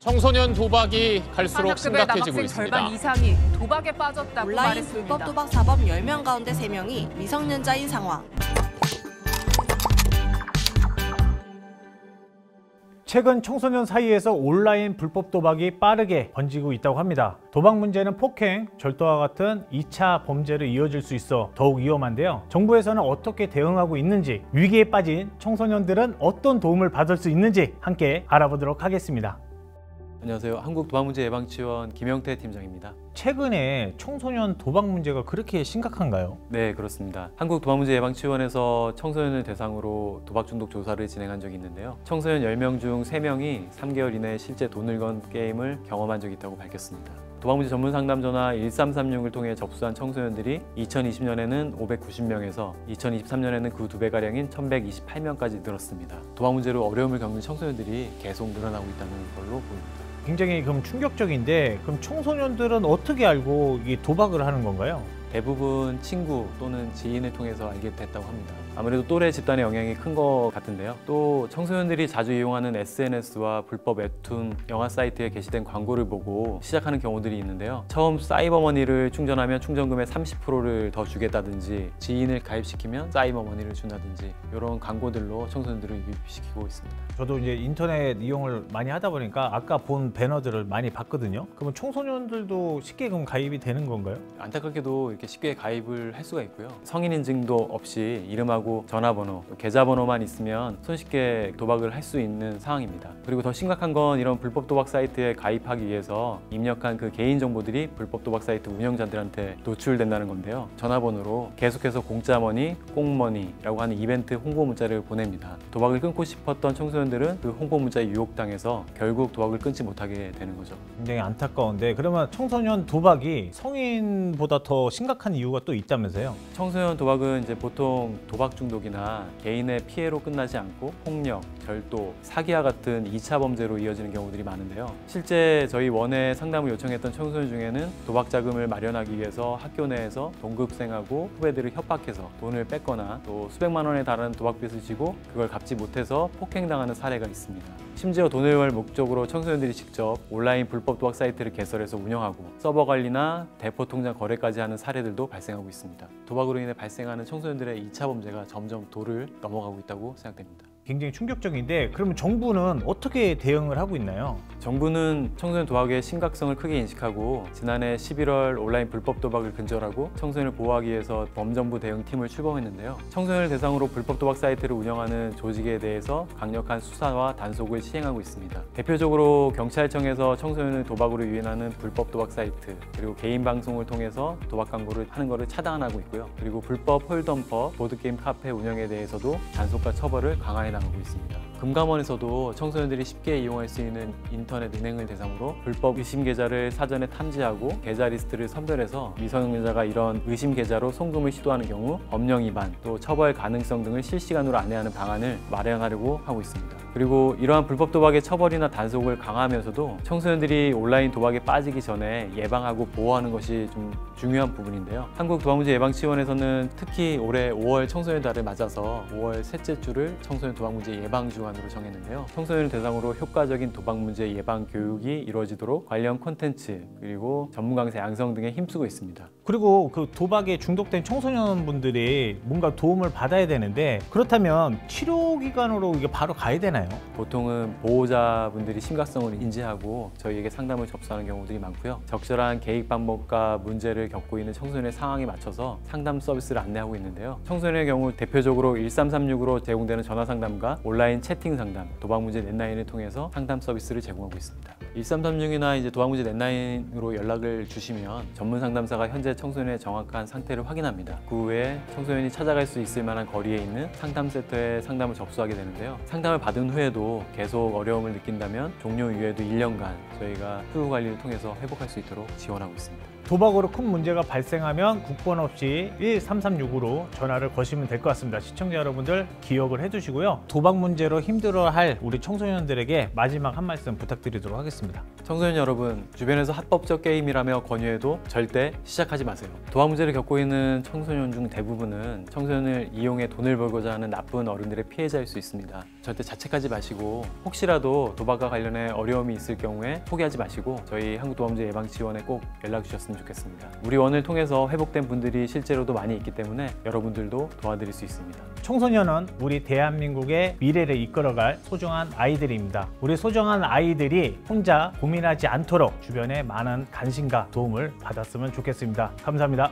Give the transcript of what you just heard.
청소년 도박이 갈수록 산악급의 심각해지고 남학생 있습니다. 절반 이상이 도박에 빠졌다고 온라인 말했습니다. 불법 도박 사범 10명 가운데 3명이 미성년자인 상황. 최근 청소년 사이에서 온라인 불법 도박이 빠르게 번지고 있다고 합니다. 도박 문제는 폭행, 절도와 같은 2차 범죄로 이어질 수 있어 더욱 위험한데요. 정부에서는 어떻게 대응하고 있는지, 위기에 빠진 청소년들은 어떤 도움을 받을 수 있는지 함께 알아보도록 하겠습니다. 안녕하세요. 한국도박문제예방지원 김영태 팀장입니다. 최근에 청소년 도박 문제가 그렇게 심각한가요? 네, 그렇습니다. 한국도박문제예방지원에서 청소년을 대상으로 도박 중독 조사를 진행한 적이 있는데요. 청소년 10명 중 3명이 3개월 이내에 실제 돈을 건 게임을 경험한 적이 있다고 밝혔습니다. 도박문제 전문 상담 전화 1336을 통해 접수한 청소년들이 2020년에는 590명에서 2023년에는 그 2배가량인 1128명까지 늘었습니다. 도박 문제로 어려움을 겪는 청소년들이 계속 늘어나고 있다는 걸로 보입니다. 굉장히 그럼 충격적인데, 그럼 청소년들은 어떻게 알고 이 도박을 하는 건가요? 대부분 친구 또는 지인을 통해서 알게 됐다고 합니다. 아무래도 또래 집단의 영향이 큰 것 같은데요. 또 청소년들이 자주 이용하는 SNS와 불법 웹툰, 영화 사이트에 게시된 광고를 보고 시작하는 경우들이 있는데요. 처음 사이버머니를 충전하면 충전금의 30%를 더 주겠다든지, 지인을 가입시키면 사이버머니를 준다든지, 이런 광고들로 청소년들을 유입시키고 있습니다. 저도 이제 인터넷 이용을 많이 하다 보니까 아까 본 배너들을 많이 봤거든요. 그러면 청소년들도 쉽게 그럼 가입이 되는 건가요? 안타깝게도 이렇게 쉽게 가입을 할 수가 있고요. 성인 인증도 없이 이름하고 전화번호, 계좌번호만 있으면 손쉽게 도박을 할 수 있는 상황입니다. 그리고 더 심각한 건 이런 불법 도박 사이트에 가입하기 위해서 입력한 그 개인 정보들이 불법 도박 사이트 운영자들한테 노출된다는 건데요. 전화번호로 계속해서 공짜머니, 꽁머니라고 하는 이벤트 홍보 문자를 보냅니다. 도박을 끊고 싶었던 청소년들은 그 홍보 문자에 유혹당해서 결국 도박을 끊지 못하게 되는 거죠. 굉장히 안타까운데, 그러면 청소년 도박이 성인보다 더 심각한 이유가 또 있다면서요? 청소년 도박은 이제 보통 도박 중독이나 개인의 피해로 끝나지 않고 폭력, 절도, 사기와 같은 2차 범죄로 이어지는 경우들이 많은데요. 실제 저희 원에 상담을 요청했던 청소년 중에는 도박 자금을 마련하기 위해서 학교 내에서 동급생하고 후배들을 협박해서 돈을 뺏거나 또 수백만 원에 달하는 도박빚을 지고 그걸 갚지 못해서 폭행당하는 사례가 있습니다. 심지어 돈을 벌 목적으로 청소년들이 직접 온라인 불법 도박 사이트를 개설해서 운영하고 서버 관리나 대포 통장 거래까지 하는 사례들도 발생하고 있습니다. 도박으로 인해 발생하는 청소년들의 2차 범죄가 점점 도를 넘어가고 있다고 생각됩니다. 굉장히 충격적인데, 그러면 정부는 어떻게 대응을 하고 있나요? 정부는 청소년 도박의 심각성을 크게 인식하고 지난해 11월 온라인 불법 도박을 근절하고 청소년을 보호하기 위해서 범정부 대응팀을 출범했는데요. 청소년을 대상으로 불법 도박 사이트를 운영하는 조직에 대해서 강력한 수사와 단속을 시행하고 있습니다. 대표적으로 경찰청에서 청소년을 도박으로 유인하는 불법 도박 사이트, 그리고 개인 방송을 통해서 도박 광고를 하는 것을 차단하고 있고요. 그리고 불법 홀덤퍼, 보드게임 카페 운영에 대해서도 단속과 처벌을 강화해 나가고 있습니다. 금감원에서도 청소년들이 쉽게 이용할 수 있는 인터넷 은행을 대상으로 불법 의심 계좌를 사전에 탐지하고 계좌 리스트를 선별해서 미성년자가 이런 의심 계좌로 송금을 시도하는 경우 법령 위반, 또 처벌 가능성 등을 실시간으로 안내하는 방안을 마련하려고 하고 있습니다. 그리고 이러한 불법 도박의 처벌이나 단속을 강화하면서도 청소년들이 온라인 도박에 빠지기 전에 예방하고 보호하는 것이 좀 중요한 부분인데요. 한국도박문제예방지원에서는 특히 올해 5월 청소년 달을 맞아서 5월 셋째 주를 청소년 도박문제 예방주간으로 정했는데요. 청소년을 대상으로 효과적인 도박문제 예방 교육이 이루어지도록 관련 콘텐츠, 그리고 전문 강사 양성 등에 힘쓰고 있습니다. 그리고 그 도박에 중독된 청소년분들이 뭔가 도움을 받아야 되는데, 그렇다면 치료기관으로 이게 바로 가야 되나요? 보통은 보호자분들이 심각성을 인지하고 저희에게 상담을 접수하는 경우들이 많고요. 적절한 개입 방법과 문제를 겪고 있는 청소년의 상황에 맞춰서 상담 서비스를 안내하고 있는데요. 청소년의 경우 대표적으로 1336으로 제공되는 전화 상담과 온라인 채팅 상담, 도박문제 넷라인을 통해서 상담 서비스를 제공하고 있습니다. 1336이나 이제 도박문제 넷라인으로 연락을 주시면 전문 상담사가 현재 청소년의 정확한 상태를 확인합니다. 그 후에 청소년이 찾아갈 수 있을 만한 거리에 있는 상담 센터에 상담을 접수하게 되는데요. 상담을 받은 후에도 계속 어려움을 느낀다면 종료 이후에도 1년간 저희가 후유 관리를 통해서 회복할 수 있도록 지원하고 있습니다. 도박으로 큰 문제가 발생하면 국번 없이 1336으로 전화를 거시면 될 것 같습니다. 시청자 여러분들 기억을 해두시고요. 도박 문제로 힘들어할 우리 청소년들에게 마지막 한 말씀 부탁드리도록 하겠습니다. 청소년 여러분, 주변에서 합법적 게임이라며 권유해도 절대 시작하지 마세요. 도박 문제를 겪고 있는 청소년 중 대부분은 청소년을 이용해 돈을 벌고자 하는 나쁜 어른들의 피해자일 수 있습니다. 절대 자책하지 마시고 혹시라도 도박과 관련해 어려움이 있을 경우에 포기하지 마시고 저희 한국도박문제 예방지원에 꼭 연락 주셨으면 좋겠습니다. 우리 원을 통해서 회복된 분들이 실제로도 많이 있기 때문에 여러분들도 도와드릴 수 있습니다. 청소년은 우리 대한민국의 미래를 이끌어갈 소중한 아이들입니다. 우리 소중한 아이들이 혼자 고민하지 않도록 주변에 많은 관심과 도움을 받았으면 좋겠습니다. 감사합니다.